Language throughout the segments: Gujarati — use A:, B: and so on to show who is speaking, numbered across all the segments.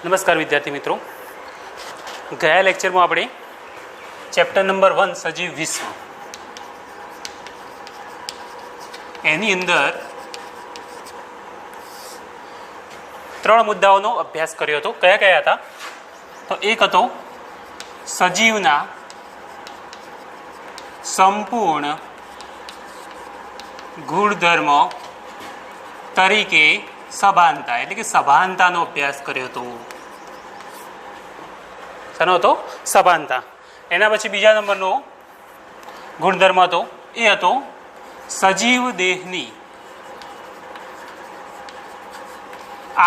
A: નમસ્કાર વિદ્યાર્થી મિત્રો, ગયા લેક્ચરમાં આપણે ચેપ્ટર નંબર 1 સજીવ વિશ્વ એની અંદર 3 મુદ્દાઓનો અભ્યાસ કર્યો હતો. કયા કયા હતા? તો એક હતો સજીવના સંપૂર્ણ ગુણધર્મ તરીકે સભાનતા, એટલે કે સભાનતાનો અભ્યાસ કર્યો હતો. શાનો હતો? સભાનતા. એના પછી બીજા નંબરનો ગુણધર્મ હતો એ હતો સજીવ દેહની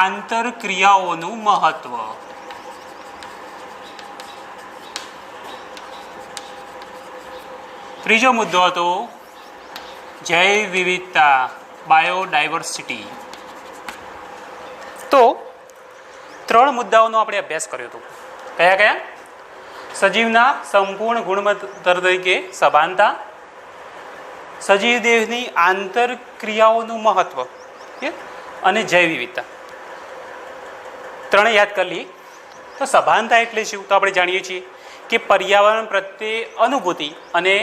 A: આંતરક્રિયાઓનું મહત્વ. ત્રીજો મુદ્દો હતો જૈવ વિવિધતા, બાયોડાયવર્સિટી. તો 3 મુદ્દાઓનો આપણે અભ્યાસ કર્યો હતો. કયા કયા? સજીવના સંપૂર્ણ ગુણધર્મ તરીકે સભાનતા, સજીવ દેહની આંતરક્રિયાઓનું મહત્વ અને જૈવ વિવિધતા. 3 યાદ કરી લઈએ. તો સભાનતા એટલે શું? તો આપણે જાણીએ છીએ કે પર્યાવરણ પ્રત્યે અનુભૂતિ અને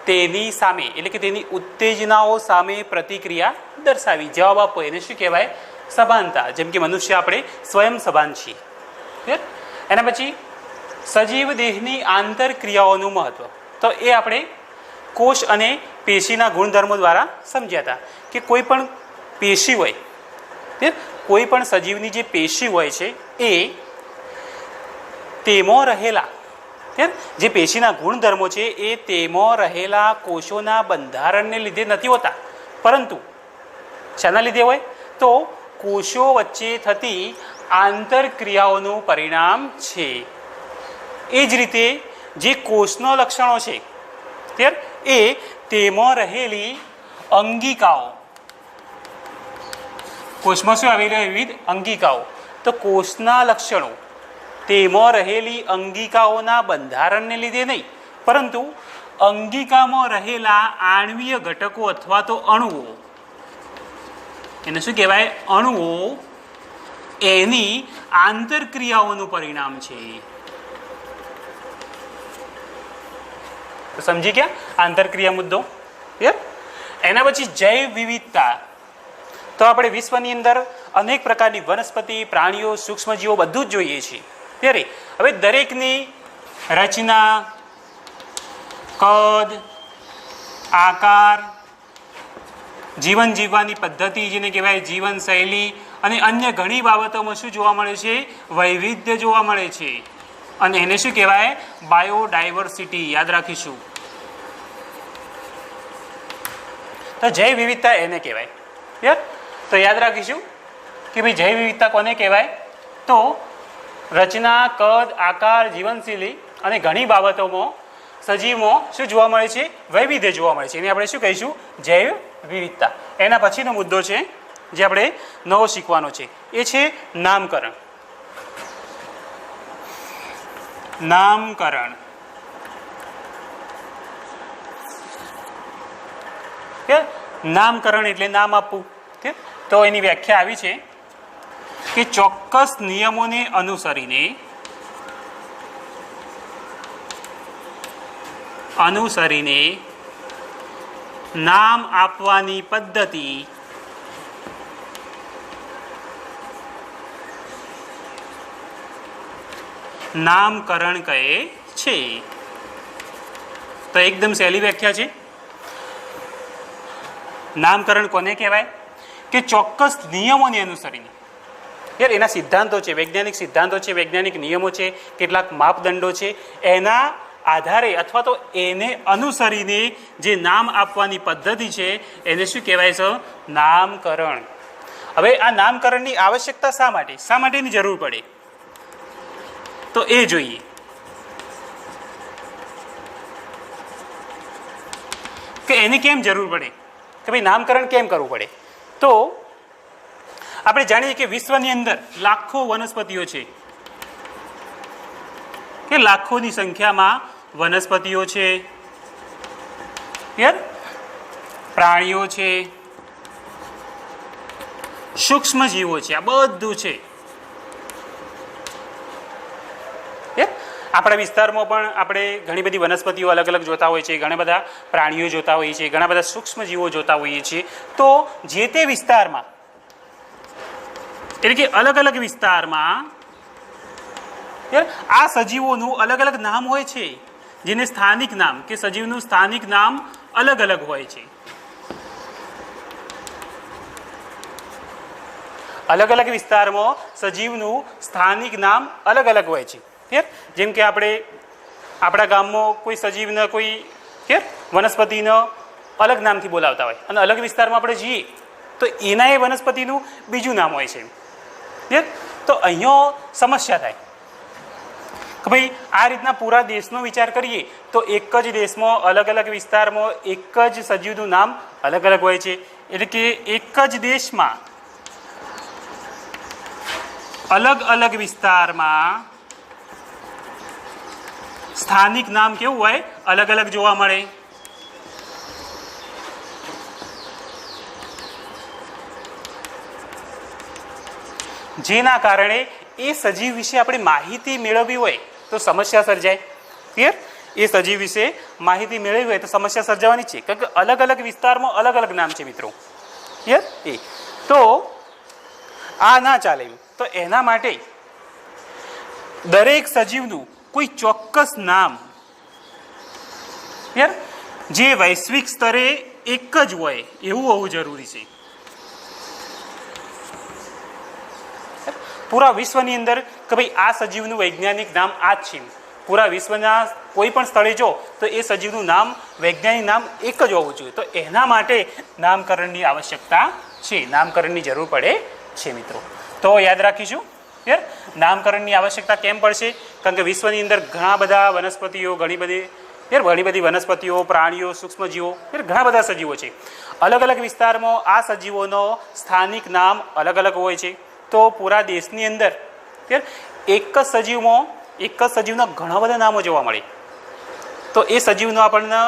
A: તેની સામે, એટલે કે તેની ઉત્તેજનાઓ સામે પ્રતિક્રિયા દર્શાવી, જવાબ આપો, એને શું કહેવાય? સભાનતા. જેમ કે મનુષ્ય આપણે સ્વયં સભાન છીએ. એના પછી સજીવ દેહની આંતરક્રિયાઓનું મહત્વ, તો એ આપણે કોષ અને પેશીના ગુણધર્મો દ્વારા સમજ્યા હતા કે કોઈ પણ પેશી હોય, કોઈ પણ સજીવની જે પેશી હોય છે એ તેમાં રહેલા જે પેશીના ગુણધર્મો છે એ તેમાં રહેલા કોષોના બંધારણને લીધે નથી હોતા, પરંતુ શાના લીધે હોય? તો કોષો વચ્ચે થતી આંતરક્રિયાઓનું પરિણામ છે. એ જ રીતે જે કોષનો લક્ષણો છે એ તેમાં રહેલી અંગિકાઓ, કોષમાં શું આવેલી વિવિધ અંગિકાઓ, તો કોષના લક્ષણો તેમાં રહેલી અંગિકાઓના બંધારણને લીધે નહીં, પરંતુ અંગિકામાં રહેલા આણ્વીય ઘટકો અથવા તો અણુઓ, એને શું કહેવાય? અણુઓ, એની આંતરક્રિયાઓનું પરિણામ છે. સમજી ગયા આંતરક્રિયા મુદ્દો? એના પછી જૈવ વિવિધતા. તો આપણે વિશ્વની અંદર અનેક પ્રકારની વનસ્પતિ, પ્રાણીઓ, સૂક્ષ્મજીવો બધું જ જોઈએ છીએ. ત્યારે હવે દરેકની રચના, કદ, આકાર, જીવન જીવવાની પદ્ધતિ, જેને કહેવાય જીવનશૈલી, અને અન્ય ઘણી બાબતોમાં શું જોવા મળે છે? વૈવિધ્ય જોવા મળે છે. અને એને શું કહેવાય? બાયોડાયવર્સિટી. યાદ રાખીશું. તો જૈવ વિવિધતા એને કહેવાય. તો યાદ રાખીશું કે ભાઈ જૈવ વિવિધતા કોને કહેવાય? તો રચના, કદ, આકાર, જીવનશૈલી અને ઘણી બાબતોમાં સજીવમાં શું જોવા મળે છે? વૈવિધ્ય જોવા મળે છે. એને આપણે શું કહીશું? જૈવ વિવિધતા. એના પછીનો મુદ્દો છે જે આપણે નવો શીખવાનો છે, એ છે નામકરણ. નામકરણ નામકરણ એટલે નામ આપવું. તો એની વ્યાખ્યા આવી છે કે ચોક્કસ નિયમોને અનુસરીને નામ આપવાની પદ્ધતિ નામકરણ કહે છે. તો એકદમ સહેલી વ્યાખ્યા છે. નામકરણ કોને કહેવાય? કે ચોક્કસ નિયમોને અનુસરીને, એના સિદ્ધાંતો છે, વૈજ્ઞાનિક સિદ્ધાંતો છે, વૈજ્ઞાનિક નિયમો છે, કેટલાક માપદંડો છે, એના આધારે અથવા તો એને અનુસરીને જે નામ આપવાની પદ્ધતિ છે એને શું કહેવાય છે? નામકરણ. હવે આ નામકરણની આવશ્યકતા શા માટે, શા માટેની જરૂર પડે? તો એ જોઈએ. કે એની કેમ જરૂર પડે, કે ભાઈ નામકરણ કેમ કરવું પડે? તો આપણે જાણીએ કે વિશ્વની અંદર લાખો વનસ્પતિઓ છે, કે લાખોની સંખ્યામાં વનસ્પતિઓ છે, પ્રાણીઓ છે, સૂક્ષ્મ જીવો છે, આ બધું છે. આપણા વિસ્તારમાં પણ આપણે ઘણી બધી વનસ્પતિઓ અલગ અલગ જોતા હોય છે, ઘણા બધા પ્રાણીઓ જોતા હોઈએ છીએ, ઘણા બધા સૂક્ષ્મ જીવો જોતા હોઈએ છીએ. તો જે તે વિસ્તારમાં એટલે કે અલગ અલગ વિસ્તારમાં આ સજીવોનું અલગ અલગ નામ હોય છે, જેને સ્થાનિક નામ કે સજીવનું સ્થાનિક નામ અલગ અલગ હોય છે. અલગ અલગ વિસ્તારમાં સજીવનું સ્થાનિક નામ અલગ અલગ હોય છે. જેમ કે આપણે આપણા ગામમાં કોઈ સજીવને કોઈ વનસ્પતિને અલગ નામથી બોલાવતા હોય અને અલગ વિસ્તારમાં આપણે જઈએ તો એના એ વનસ્પતિનું બીજું નામ હોય છે. તો અહીંયા સમસ્યા થાય કે ભાઈ આ રીતના પૂરા દેશનો વિચાર કરીએ તો એક જ દેશમાં અલગ અલગ વિસ્તારમાં એક જ સજીવનું નામ અલગ અલગ હોય છે. એટલે કે એક જ દેશમાં અલગ અલગ વિસ્તારમાં સ્થાનિક નામ કેવું હોય? અલગ અલગ જોવા મળે. જેના કારણે એ સજીવ વિશે આપણે માહિતી મેળવવી હોય તો સમસ્યા સર્જાય. ક્લિયર? એ સજીવ વિશે માહિતી મેળવવી હોય તો સમસ્યા સર્જાવાની છે, કારણ કે અલગ અલગ વિસ્તારમાં અલગ અલગ નામ છે મિત્રો. ક્લિયર? તો આ ના ચાલે. તો એના માટે દરેક સજીવનું કોઈ ચોક્કસ નામ જે વૈશ્વિક સ્તરે એક જ હોય એવું હોવું જરૂરી છે. પૂરા વિશ્વની અંદર કે ભાઈ આ સજીવનું વૈજ્ઞાનિક નામ આ જ છે. પૂરા વિશ્વના કોઈ પણ સ્થળે જો તો એ સજીવનું નામ વૈજ્ઞાનિક નામ એક જ હોવું જોઈએ. તો એના માટે નામકરણની આવશ્યકતા છે, નામકરણની જરૂર પડે છે મિત્રો. તો યાદ રાખીશું. નામકરણની આવશ્યકતા કેમ પડશે? કારણ કે વિશ્વની અંદર ઘણા બધા વનસ્પતિઓ, ઘણી બધી વનસ્પતિઓ, પ્રાણીઓ, સૂક્ષ્મજીવો, ઘણા બધા સજીવો છે. અલગ અલગ વિસ્તારમાં આ સજીવોનો સ્થાનિક નામ અલગ અલગ હોય છે. તો પૂરા દેશની અંદર એક જ સજીવના ઘણા બધા નામો જોવા મળે. તો એ સજીવનો આપણને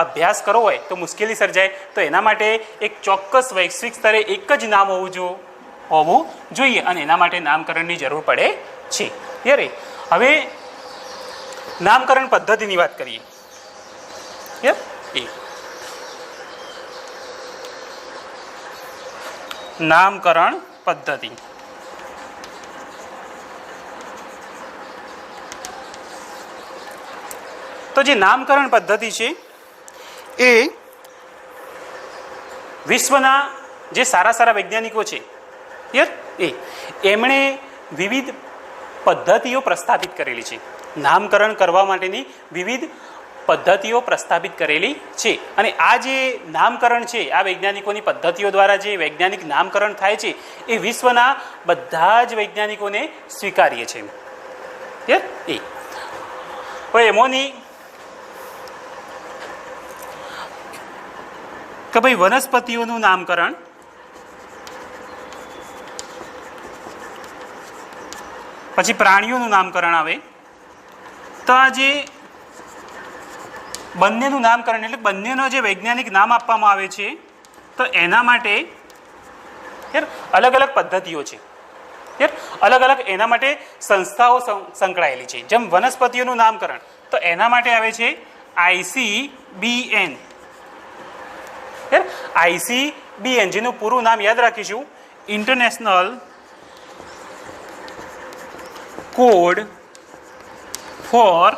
A: અભ્યાસ કરવો હોય તો મુશ્કેલી સર્જાય. તો એના માટે એક ચોક્કસ વૈશ્વિક સ્તરે એક જ નામ હોવું જોઈએ અને એના માટે નામકરણની જરૂર પડે છે. હવે નામકરણ પદ્ધતિની વાત કરીએ. નામકરણ પદ્ધતિ. તો જે નામકરણ પદ્ધતિ છે એ વિશ્વના જે સારા વૈજ્ઞાનિકો છે એમણે વિવિધ પદ્ધતિઓ પ્રસ્થાપિત કરેલી છે. નામકરણ કરવા માટેની વિવિધ પદ્ધતિઓ પ્રસ્થાપિત કરેલી છે. અને આ જે નામકરણ છે, આ વૈજ્ઞાનિકોની પદ્ધતિઓ દ્વારા જે વૈજ્ઞાનિક નામકરણ થાય છે એ વિશ્વના બધા જ વૈજ્ઞાનિકોને સ્વીકાર્ય છે. એમોની કે ભાઈ વનસ્પતિઓનું નામકરણ, પછી પ્રાણીઓનું નામકરણ આવે. તો આ જે બંનેનું નામકરણ એટલે બંનેનો જે વૈજ્ઞાનિક નામ આપવામાં આવે છે તો એના માટે અલગ અલગ પદ્ધતિઓ છે. અલગ અલગ એના માટે સંસ્થાઓ સંકળાયેલી છે. જેમ વનસ્પતિઓનું નામકરણ તો એના માટે આવે છે ICBN. ICBN જેનું પૂરું નામ યાદ રાખીશું, international code for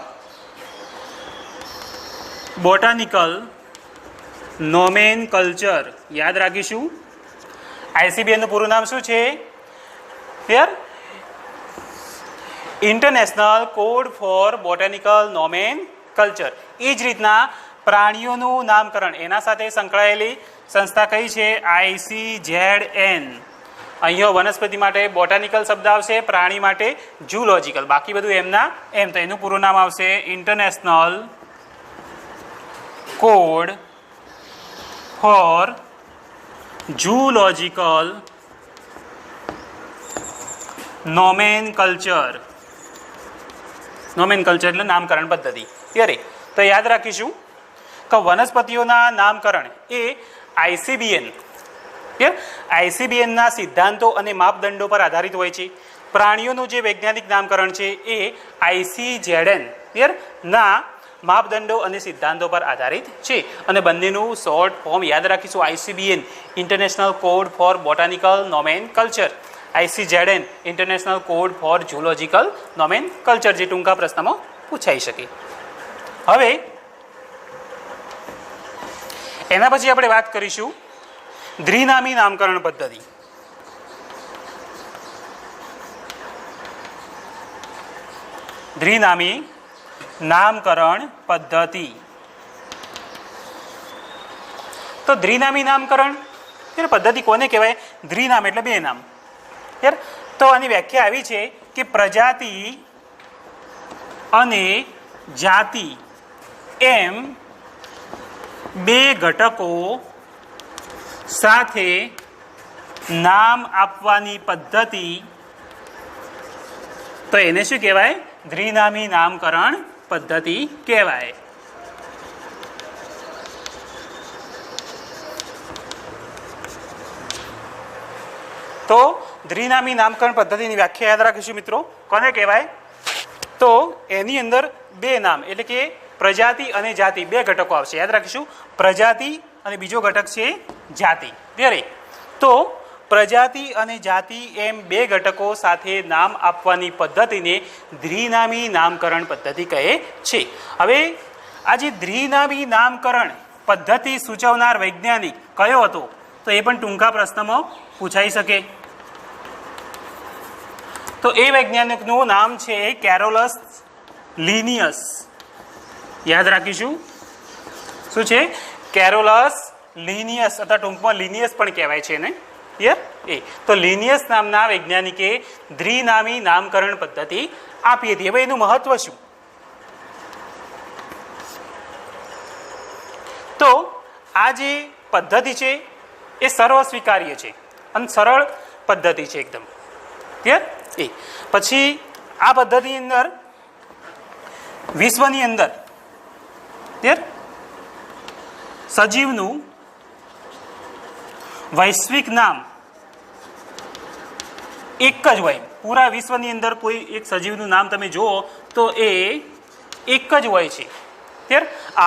A: botanical nomenclature. યાદ રાખીશું ICBN નું પૂરું નામ શું છે? International code for botanical nomenclature. એ જ રીતના પ્રાણીઓનું નામકરણ એના સાથે સંકળાયેલી સંસ્થા કઈ છે? ICZN. અહીંયા વનસ્પતિ માટે બોટાનિકલ શબ્દ આવશે, પ્રાણી માટે ઝૂલોજિકલ. બાકી બધું એમ તો એનું પૂરું નામ આવશે ઇન્ટરનેશનલ કોડ ફોર ઝૂલોજિકલ નોમેનકલ્ચર. એટલે નામકરણ પદ્ધતિ. તો યાદ રાખીશું કે વનસ્પતિઓના નામકરણ એ ICBN ના સિદ્ધાંતો અને માપદંડો પર આધારિત હોય છે. પ્રાણીઓનું જે વૈજ્ઞાનિક નામકરણ છે એ ICZN ક્લિયર ના માપદંડો અને સિદ્ધાંતો પર આધારિત છે અને બંનેનું શોર્ટ ફોર્મ યાદ રાખીશું ICBN international code for botanical nomenclature, ICZN international code for zoological nomenclature, જે ટૂંકા પ્રશ્નમાં પૂછાઈ શકે. હવે એના પછી આપણે વાત કરીશું દ્વિનામી નામકરણ પદ્ધતિ. દ્વિનામી નામકરણ પદ્ધતિ. તો દ્વિનામી નામકરણ પદ્ધતિ કોને કહેવાય? દ્વિનામ એટલે બે નામ. તો આની વ્યાખ્યા આવી છે કે પ્રજાતિ અને જાતિ એમ બે ઘટકો સાથે નામ આપવાની પદ્ધતિ, તો એને શું કહેવાય? દ્વિનામી નામકરણ પદ્ધતિ કહેવાય. તો દ્વિનામી નામકરણ પદ્ધતિની વ્યાખ્યા યાદ રાખીશું મિત્રો. કોને કહેવાય? તો એની અંદર બે નામ એટલે કે પ્રજાતિ અને જાતિ બે ઘટકો આવશે. યાદ રાખીશું, પ્રજાતિ અને બીજો ઘટક છે જાતિ. ત્યારે તો પ્રજાતિ અને જાતિ એમ બે ઘટકો સાથે નામ આપવાની પદ્ધતિને દ્વિનામી નામકરણ પદ્ધતિ કહે છે. હવે આ જે દ્વિનામી નામકરણ પદ્ધતિ સૂચવનાર વૈજ્ઞાનિક કયો હતો? તો એ પણ ટૂંકા પ્રશ્નમાં પૂછાઈ શકે. તો એ વૈજ્ઞાનિકનું નામ છે કેરોલસ લિનિયસ. યાદ રાખીશું, શું છે? કેરોલસ લિનિયસ અથવા ટૂંકમાં લિનિયસ પણ કહેવાય છે ને. તો લિનિયસ નામના વૈજ્ઞાનિકે દ્વિનામી નામકરણ પદ્ધતિ આપી હતી. હવે એનું મહત્વ શું? તો આ જે પદ્ધતિ છે એ સર્વ સ્વીકાર્ય છે અને સરળ પદ્ધતિ છે એકદમ. ક્લિયર? પછી આ પદ્ધતિની અંદર વિશ્વની અંદર સજીવનું વૈશ્વિક નામ એક જ હોય. પૂરા વિશ્વની અંદર કોઈ એક સજીવનું નામ તમે જુઓ તો એ એક જ હોય છે.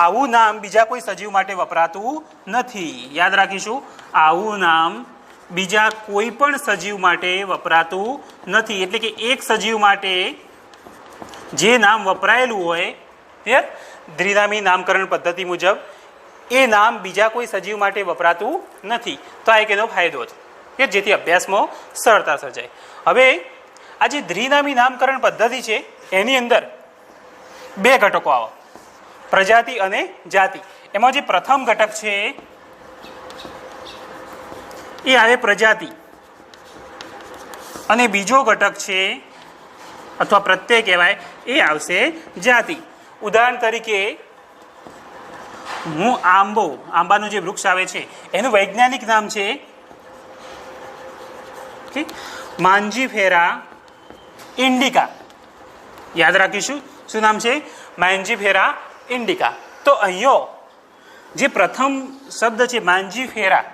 A: આવું નામ બીજા કોઈ સજીવ માટે વપરાતું નથી. યાદ રાખીશું, આવું નામ બીજા કોઈ પણ સજીવ માટે વપરાતું નથી. એટલે કે એક સજીવ માટે જે નામ વપરાયેલું હોય દ્વિનામી નામકરણ પદ્ધતિ મુજબ એ નામ બીજા કોઈ સજીવ માટે વપરાતું નથી. તો આ એક એનો ફાયદો છે કે જેથી અભ્યાસમાં સરળતા સર્જાય. હવે આ જે દ્વિનામી નામકરણ પદ્ધતિ છે એની અંદર બે ઘટકો આવે, પ્રજાતિ અને જાતિ. એમાં જે પ્રથમ ઘટક છે એ આવે પ્રજાતિ અને બીજો ઘટક છે અથવા પ્રત્યય કહેવાય એ આવશે જાતિ. ઉદાહરણ તરીકે હું આંબાનું જે વૃક્ષ આવે છે એનું વૈજ્ઞાનિક નામ છે માંજીફેરા ઇન્ડિકા. યાદ રાખીશું, શું નામ છે? માંજીફેરા ઇન્ડિકા. તો અહીંયા જે પ્રથમ શબ્દ છે માંજીફેરા,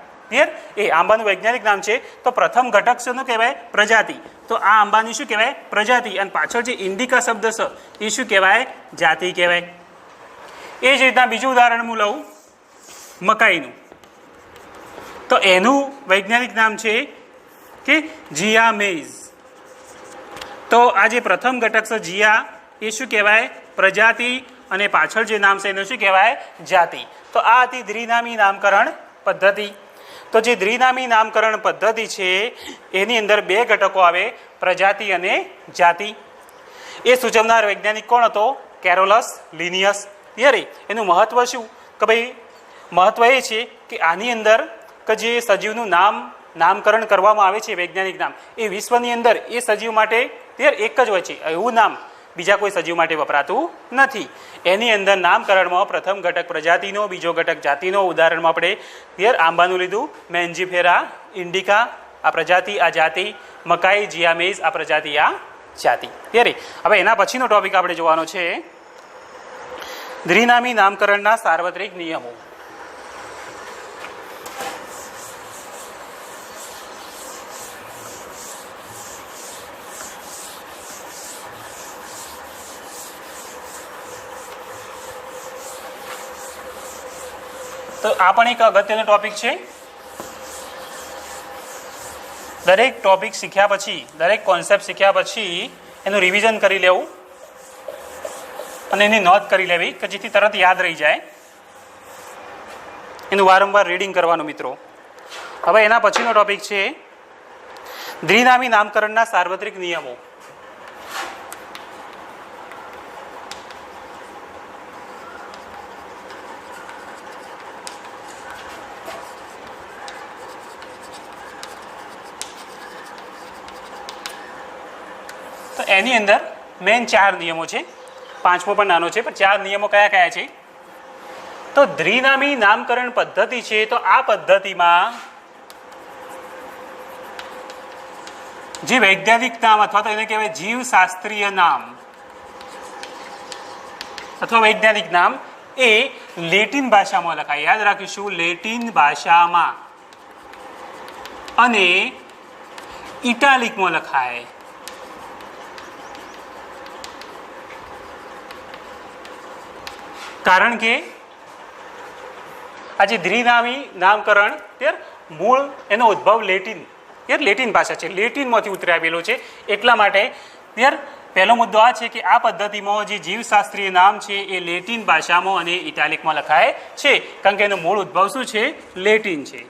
A: એ આંબાનું વૈજ્ઞાનિક નામ છે. તો પ્રથમ ઘટક શું કહેવાય? પ્રજાતિ. તો આ આંબાની શું કહેવાય? પ્રજાતિ. અને પાછળ જે ઇન્ડિકા શબ્દ છે એ શું કહેવાય? જાતિ કહેવાય. એ જ રીતના બીજું ઉદાહરણ હું લઉં મકાઈનું. તો એનું વૈજ્ઞાનિક નામ છે કે જીયા મેઇઝ. તો આ જે પ્રથમ ઘટક છે જીયા એ શું કહેવાય? પ્રજાતિ. અને પાછળ જે નામ છે એનું શું કહેવાય? જાતિ. તો આ હતી દ્વિનામી નામકરણ પદ્ધતિ. તો જે દ્વિનામી નામકરણ પદ્ધતિ છે એની અંદર બે ઘટકો આવે, પ્રજાતિ અને જાતિ. એ સૂચવનાર વૈજ્ઞાનિક કોણ હતો? Carolus Linnaeus. એનું મહત્વ શું? કે ભાઈ મહત્વ એ છે કે આની અંદર કે જે સજીવનું નામકરણ કરવામાં આવે છે વૈજ્ઞાનિક નામ એ વિશ્વની અંદર એ સજીવ માટે એક જ હોય છે. એવું નામ બીજા કોઈ સજીવ માટે વપરાતું નથી. એની અંદર નામકરણમાં પ્રથમ ઘટક પ્રજાતિનો, બીજો ઘટક જાતિનો. ઉદાહરણમાં આપણે આંબાનું લીધું, મેન્જીફેરા ઇન્ડિકા આ પ્રજાતિ, આ જાતિ. મકાઈ જીયામેઇઝ આ પ્રજાતિ, આ જાતિ. હવે એના પછીનો ટોપિક આપણે જોવાનો છે દ્વિનામી નામકરણના સાર્વત્રિક નિયમો. તો આ પણ એક અગત્યનો ટોપિક છે. દરેક ટોપિક શીખ્યા પછી, દરેક કોન્સેપ્ટ શીખ્યા પછી એનું રિવિઝન કરી લેવું અને એની નોંધ કરી લેવી કે જેથી તરત યાદ રહી જાય. એનું વારંવાર રીડિંગ કરવાનું મિત્રો. હવે એના પછીનો ટોપિક છે દ્વિનામી નામકરણના સાર્વત્રિક નિયમો. તો એની અંદર મેઇન 4 નિયમો છે. 5મો પણ નાનો છે, પણ 4 નિયમો કયા કયા છે? તો દ્વિનામી નામકરણ પદ્ધતિ છે. તો આ પદ્ધતિમાં જે વૈજ્ઞાનિક નામ અથવા તો એને કહેવાય જીવશાસ્ત્રીય નામ અથવા વૈજ્ઞાનિક નામ એ લેટિન ભાષામાં લખાય. યાદ રાખીશું, લેટિન ભાષામાં અને ઇટાલિકમાં લખાય. કારણ કે આ જે દ્વિનામી નામકરણ મૂળ એનો ઉદ્ભવ લેટિન ભાષા છે, લેટિનમાંથી ઉતરી આવેલો છે. એટલા માટે પહેલો મુદ્દો આ છે કે આ પદ્ધતિમાં જે જીવશાસ્ત્રીય નામ છે એ લેટિન ભાષામાં અને ઇટાલિકમાં લખાય છે. કારણ કે એનો મૂળ ઉદ્ભવ શું છે? લેટિન છે.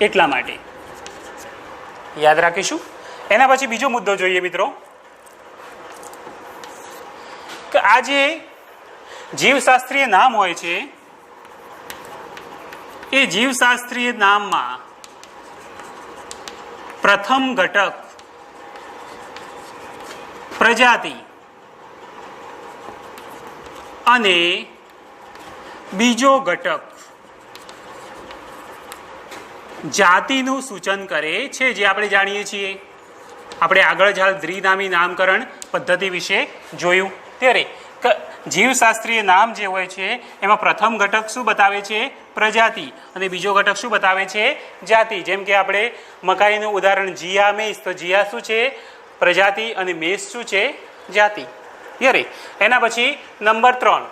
A: એટલા માટે યાદ રાખીશું. એના પછી બીજો મુદ્દો જોઈએ મિત્રો, કે આ જે જીવશાસ્ત્રીય નામ હોય છે એ જીવશાસ્ત્રીય નામમાં પ્રથમ ઘટક પ્રજાતિ અને બીજો ઘટક જાતિનું સૂચન કરે છે. જે આપણે જાણીએ છીએ, આપણે આગળ જ હાલ દ્વિનામી નામકરણ પદ્ધતિ વિશે જોયું ત્યારે જીવશાસ્ત્રીય નામ જે હોય છે એમાં પ્રથમ ઘટક શું બતાવે છે? પ્રજાતિ. અને બીજો ઘટક શું બતાવે છે? જાતિ. જેમ કે આપણે મકાઈનું ઉદાહરણ જીયા મેષ, તો જીયા શું છે? પ્રજાતિ અને મેષ શું છે? જાતિ. યરે એના પછી નંબર 3,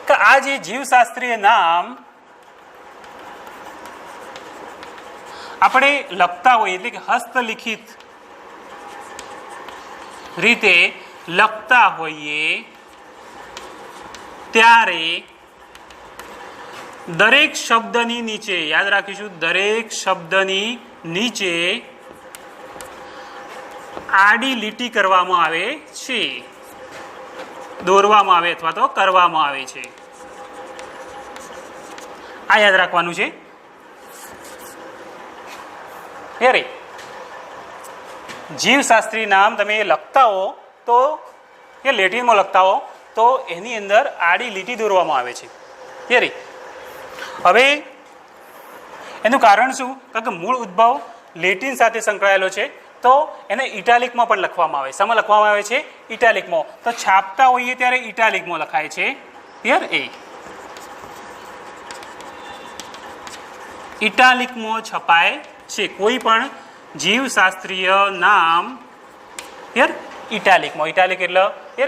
A: કે આ જે જીવશાસ્ત્રીય નામ આપણે લખતા હોઈએ, એટલે કે હસ્તલિખિત રીતે લખતા હોઈએ ત્યારે દરેક શબ્દની નીચે, યાદ રાખીશું, દરેક શબ્દની નીચે આડી લીટી કરવામાં આવે છે, દોરવામાં આવે અથવા તો કરવામાં આવે છે. આ યાદ રાખવાનું છે. ત્યારે જીવશાસ્ત્રી નામ તમે લખતા હો તો એ લેટિનમાં લખતા હો તો એની અંદર આડી લીટી દોરવામાં આવે છે. ત્યારે હવે એનું કારણ શું? કારણ કે મૂળ ઉદ્ભવ લેટિન સાથે સંકળાયેલો છે, તો એને ઇટાલિકમાં પણ લખવામાં આવે. શેમાં લખવામાં આવે છે? ઇટાલિકમાં. તો છાપતા હોઈએ ત્યારે ઇટાલિકમાં લખાય છે. ક્લિયર? એ ઇટાલિકમાં છપાય છે કોઈ પણ જીવશાસ્ત્રીય નામ. ક્લિયર? ઇટાલિકમાં. ઇટાલિક એટલે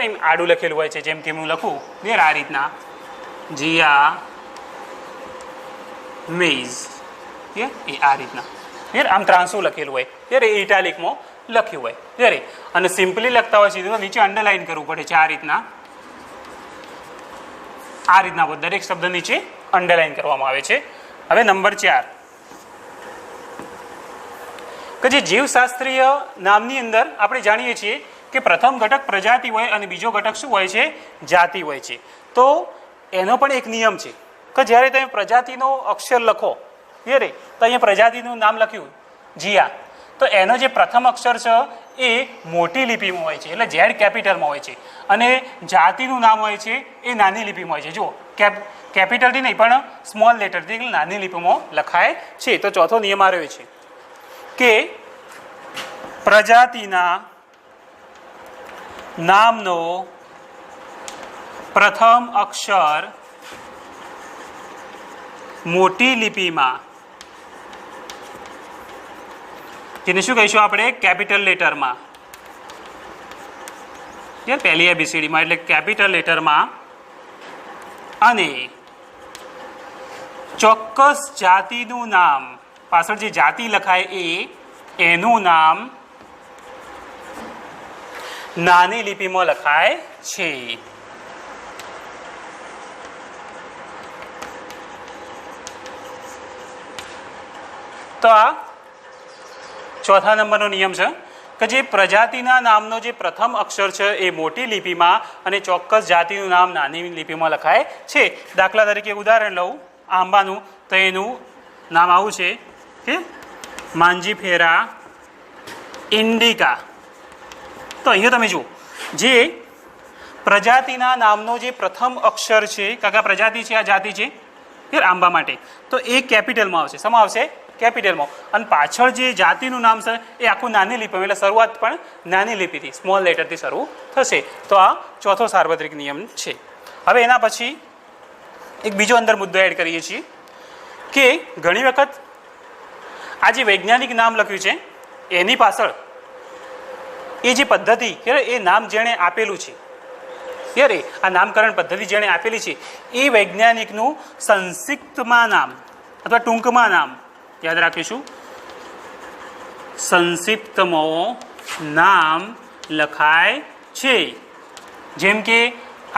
A: એમ આડું લખેલું હોય છે. જેમ કે હું લખું આ રીતના જીયા મેઝ, એ આ રીતના આમ ત્રાંસું લખેલું હોય ત્યારે એ ઇટાલિકમાં લખ્યું હોય. ત્યારે અને સિમ્પલી લખતા હોય સીધું તો નીચે અંડરલાઈન કરવું પડે છે. આ રીતના દરેક શબ્દ નીચે અંડરલાઈન કરવામાં આવે છે. હવે નંબર 4, કે જે જીવશાસ્ત્રીય નામની અંદર આપણે જાણીએ છીએ કે પ્રથમ ઘટક પ્રજાતિ હોય અને બીજો ઘટક શું હોય છે? જાતિ હોય છે. તો એનો પણ એક નિયમ છે કે જ્યારે તમે પ્રજાતિનો અક્ષર લખો, ત્યારે તો અહીંયા પ્રજાતિનું નામ લખ્યું જીયા, તો એનો જે પ્રથમ અક્ષર છે એ મોટી લિપિમાં હોય છે, એટલે ઝેડ કેપિટલમાં હોય છે. અને જાતિનું નામ હોય છે એ નાની લિપિમાં હોય છે. જુઓ, કેપિટલથી નહીં પણ સ્મોલ લેટરથી નાની લિપિમાં લખાય છે. તો ચોથો નિયમ આ રહ્યો છે કે પ્રજાતિના નામનો પ્રથમ અક્ષર મોટી લિપિમાં, જેને શું કહીશું આપણે? કેપિટલ લેટરમાં. પહેલી ABCDમાં એટલે કેપિટલ લેટરમાં અને ચોક્કસ જાતિનું નામ, પાછળ જે જાતિ લખાય એનું નામ નાની લિપિમાં લખાય છે. તો આ ચોથા નંબરનો નિયમ છે કે જે પ્રજાતિના નામનો જે પ્રથમ અક્ષર છે એ મોટી લિપિમાં અને ચોક્કસ જાતિનું નામ નાની લિપિમાં લખાય છે. દાખલા તરીકે ઉદાહરણ લઉં આંબાનું, તો એનું નામ આવું છે કે માંજીફેરા ઇન્ડિકા. તો અહીંયા તમે જુઓ, જે પ્રજાતિના નામનો જે પ્રથમ અક્ષર છે, કાકા પ્રજાતિ છે, આ જાતિ છે આંબા માટે, તો એ કેપિટલમાં આવશે. શેમાં આવશે? કેપિટલમાં. અને પાછળ જે જાતિનું નામ છે એ આખું નાની લિપિમાં, એટલે શરૂઆત પણ નાની લિપિથી, સ્મોલ લેટરથી શરૂ થશે. તો આ ચોથો સાર્વત્રિક નિયમ છે. હવે એના પછી એક બીજો અંદર મુદ્દો એડ કરીએ છીએ કે ઘણી વખત આ જે વૈજ્ઞાનિક નામ લખ્યું છે એની પાછળ એ જે પદ્ધતિ, એ નામ જેણે આપેલું છે, ત્યારે આ નામકરણ પદ્ધતિ જેણે આપેલી છે એ વૈજ્ઞાનિકનું સંક્ષિપ્તમાં નામ અથવા ટૂંકમાં નામ યાદ રાખીશું. સંક્ષિપ્તમાં નામ લખાય છે. જેમ કે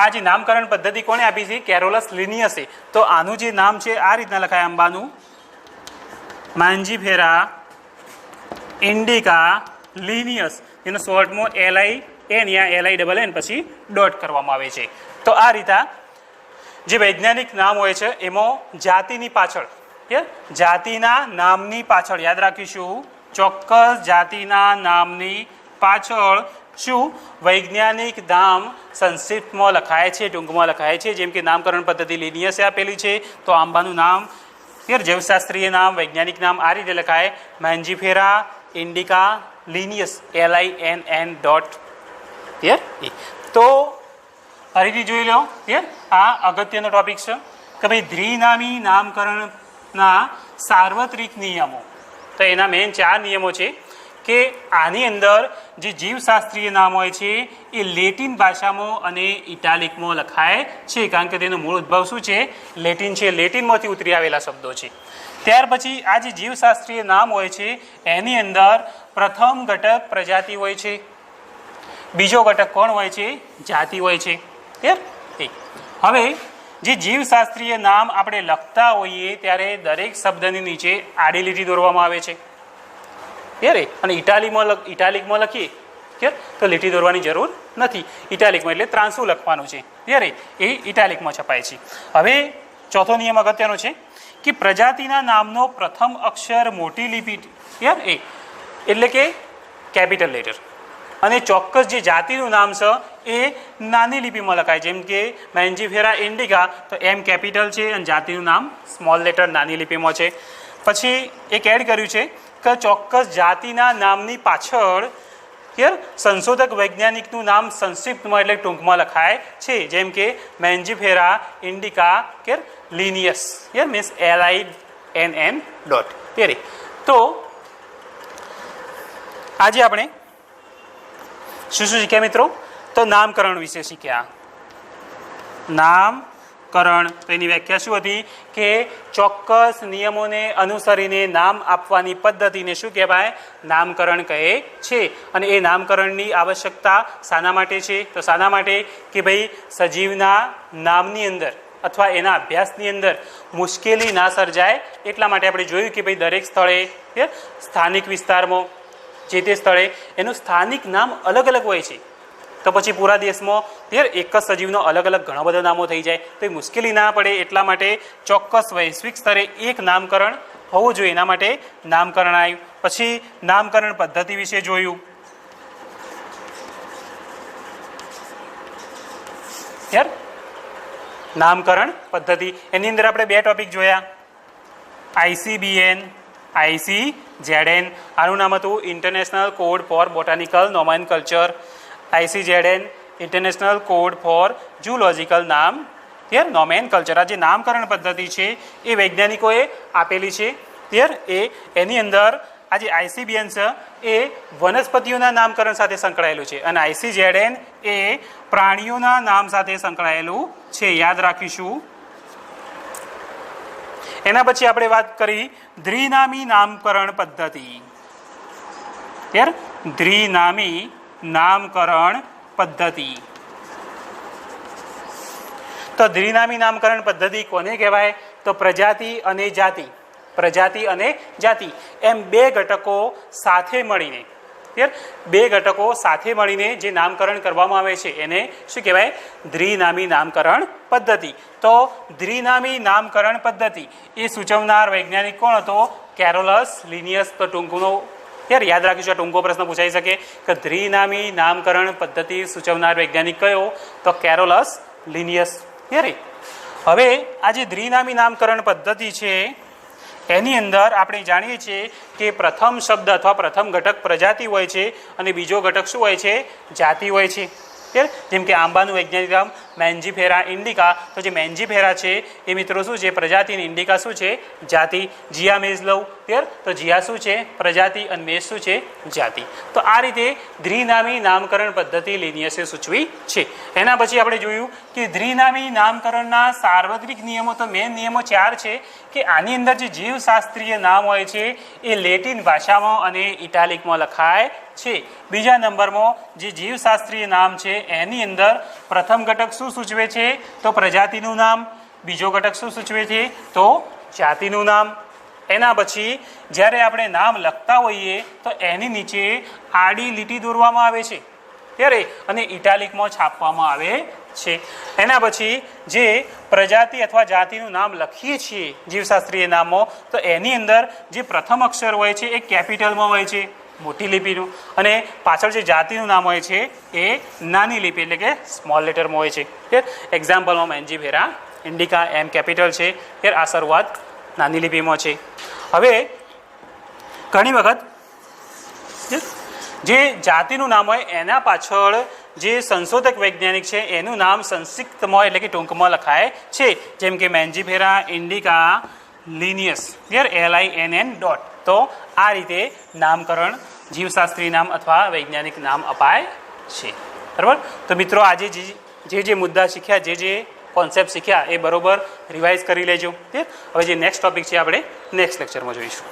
A: આ જે નામકરણ પદ્ધતિ કોણે આપી છે? કેરોલસ લિનિયસે. તો આનું જે નામ છે આ રીતના લખાય આંબાનું, માંજીફેરા ઇન્ડિકા લિનિયસ. એનો શોર્ટમાં LIN યા LINN પછી ડોટ કરવામાં આવે છે. તો આ રીતના જે વૈજ્ઞાનિક નામ હોય છે એમાં જાતિની પાછળ, જાતિના નામની પાછળ યાદ રાખીશું, ચોક્કસ જાતિના નામની પાછળ શું વૈજ્ઞાનિક નામ સંક્ષિપ્તમાં લખાય છે, ટૂંકમાં લખાય છે. જેમ કે નામકરણ પદ્ધતિ લિનિયસે આપેલી છે, તો આંબાનું નામ, જૈવશાસ્ત્રીય નામ, વૈજ્ઞાનિક નામ આ રીતે લખાય, માંજીફેરા ઇન્ડિકા લિનિયસ LINN ડોટ. તો ફરીથી જોઈ લો, આ અગત્યનો ટોપિક છે કે ભાઈ દ્વિનામી નામકરણના સાર્વત્રિક નિયમો. તો એના મેઇન 4 નિયમો છે કે આની અંદર જે જીવશાસ્ત્રીય નામ હોય છે એ લેટિન ભાષામાં અને ઇટાલિકમાં લખાય છે, કારણ કે તેનો મૂળ ઉદ્ભવ શું છે? લેટિન છે. લેટિનમાંથી ઉતરી આવેલા શબ્દો છે. ત્યાર પછી આ જે જીવશાસ્ત્રીય નામ હોય છે એની અંદર પ્રથમ ઘટક પ્રજાતિ હોય છે, બીજો ઘટક કોણ હોય છે? જાતિ હોય છે. હવે જે જીવશાસ્ત્રીય નામ આપણે લખતા હોઈએ ત્યારે દરેક શબ્દની નીચે આડી લીટી દોરવામાં આવે છે, અને ઇટાલિકમાં લખીએ તો લીટી દોરવાની જરૂર નથી. ઇટાલિકમાં એટલે ત્રાંસુ લખવાનું છે, એ ઇટાલિકમાં છપાય છે. હવે ચોથો નિયમ અગત્યનો છે કે પ્રજાતિના નામનો પ્રથમ અક્ષર મોટી લિપિ, એટલે કે કેપિટલ લેટર, અને ચોક્કસ જે જાતિનું નામ છે એ નાની લિપિમાં લખાય. જેમ કે માંજીફેરા ઇન્ડિકા, તો M કેપિટલ છે અને જાતિનું નામ સ્મોલ લેટર નાની લિપિમાં છે. પછી એક એડ કર્યું છે કે ચોક્કસ જાતિના નામની પાછળ સંશોધક વૈજ્ઞાનિકનું નામ સંક્ષિપ્તમાં એટલે ટૂંકમાં લખાય છે. જેમ કે Mangifera indica Linnaeus means LINN dot. તો આજે આપણે શું શીખ્યા મિત્રો? તો નામકરણ વિશે શીખ્યા. નામકરણ, તો એની વ્યાખ્યા શું હતી કે ચોક્કસ નિયમોને અનુસરીને નામ આપવાની પદ્ધતિને શું કહેવાય? નામકરણ કહે છે. અને એ નામકરણની આવશ્યકતા શાના માટે છે? તો શાના માટે કે ભાઈ સજીવના નામની અંદર અથવા એના અભ્યાસની અંદર મુશ્કેલી ના સર્જાય એટલા માટે. આપણે જોયું કે ભાઈ દરેક સ્થળે, સ્થાનિક વિસ્તારમાં જે તે સ્થળે એનું સ્થાનિક નામ અલગ અલગ હોય છે. તો પછી પૂરા દેશમાં એક જ સજીવનો અલગ અલગ ઘણા બધા નામો થઈ જાય તો એ મુશ્કેલી ના પડે એટલા માટે ચોક્કસ વૈશ્વિક સ્તરે એક નામકરણ હોવું જોઈએ. એના માટે નામકરણ આવ્યું. પછી નામકરણ પદ્ધતિ વિશે જોયું. નામકરણ પદ્ધતિ એની અંદર આપણે 2 ટોપિક જોયા, ICBN, ICZN. આનું નામ હતું international code for botanical nomenclature. ICZN international code for zoological નામ નોમેનકલ્ચર. આ જે નામકરણ પદ્ધતિ છે એ વૈજ્ઞાનિકોએ આપેલી છે. એની અંદર આ જે ICBN છે એ વનસ્પતિઓના નામકરણ સાથે સંકળાયેલું છે અને ICZN એ પ્રાણીઓના નામ સાથે સંકળાયેલું છે. યાદ રાખીશું એના પછી આપણે વાત કરી દ્વિનામી નામકરણ પદ્ધતિ. યાર દ્વિનામી નામકરણ પદ્ધતિ. તો દ્વિનામી નામકરણ પદ્ધતિ કોને કહેવાય? તો પ્રજાતિ અને જાતિ, પ્રજાતિ અને જાતિ એમ બે ઘટકો સાથે મળીને, બે ઘટકો સાથે મળીને જે નામકરણ કરવામાં આવે છે એને શું કહેવાય? દ્વિનામી નામકરણ પદ્ધતિ. તો દ્વિનામી નામકરણ પદ્ધતિ એ સૂચવનાર વૈજ્ઞાનિક કોણ હતો? Carolus Linnaeus. તો ટૂંકનો યાદ રાખીશું, આ ટૂંકો પ્રશ્ન પૂછાઈ શકે કે દ્વિનામી નામકરણ પદ્ધતિ સૂચવનાર વૈજ્ઞાનિક કયો? તો કેરોલસ લિનિયસ. હવે આ જે દ્વિનામી નામકરણ પદ્ધતિ છે એની અંદર આપણે જાણીએ છીએ કે પ્રથમ શબ્દ અથવા પ્રથમ ઘટક પ્રજાતિ હોય છે અને બીજો ઘટક શું હોય છે? જાતિ હોય છે. જેમ કે આંબાનું વૈજ્ઞાનિક નામ મેન્જીફેરા ઇન્ડિકા. તો જે મેન્જીફેરા છે એ મિત્રો શું છે? પ્રજાતિ. અને ઇન્ડિકા શું છે? જાતિ. જીયા મેઝ લઉં તો જીયા શું છે? પ્રજાતિ અને મેઝ શું છે? જાતિ. તો આ રીતે દ્વિનામી નામકરણ પદ્ધતિ લિનિયસે સૂચવી છે. એના પછી આપણે જોયું કે દ્વિનામી નામકરણના સાર્વત્રિક નિયમો. તો મેન નિયમો 4 છે કે આની અંદર જે જીવશાસ્ત્રીય નામ હોય છે એ લેટિન ભાષામાં અને ઇટાલિકમાં લખાય છે. બીજા નંબરમાં જે જીવશાસ્ત્રીય નામ છે એની અંદર પ્રથમ ઘટક શું સૂચવે છે? તો પ્રજાતિનું નામ. બીજો ઘટક શું સૂચવે છે? તો જાતિનું નામ. એના પછી જ્યારે આપણે નામ લખતા હોઈએ તો એની નીચે આડી લીટી દોરવામાં આવે છે ત્યારે અને ઇટાલિકમાં છાપવામાં આવે છે. એના પછી જે પ્રજાતિ અથવા જાતિનું નામ લખીએ છીએ જીવશાસ્ત્રીય નામમાં, તો એની અંદર જે પ્રથમ અક્ષર હોય છે એ કેપિટલમાં હોય છે, મોટી લિપિનું, અને પાછળ જે જાતિનું નામ હોય છે એ નાની લિપિ એટલે કે સ્મોલ લેટરમાં હોય છે. એક્ઝામ્પલમાં મેન્જીફેરા ઇન્ડિકા એમ કેપિટલ છે, આ શરૂઆત નાની લિપિમાં છે. હવે ઘણી વખત જે જાતિનું નામ હોય એના પાછળ જે સંશોધક વૈજ્ઞાનિક છે એનું નામ સંક્ષિપ્તમાં એટલે કે ટૂંકમાં લખાય છે. જેમ કે મેન્જીફેરા ઇન્ડિકા લિનિયસ LINN. તો આ રીતે નામકરણ જીવશાસ્ત્રી નામ અથવા વૈજ્ઞાનિક નામ અપાય છે. બરાબર. તો મિત્રો આજે જે મુદ્દા શીખ્યા, જે કોન્સેપ્ટ શીખ્યા એ બરોબર રિવાઇઝ કરી લેજો. હવે જે નેક્સ્ટ ટોપિક છે આપણે નેક્સ્ટ લેક્ચરમાં જોઈશું.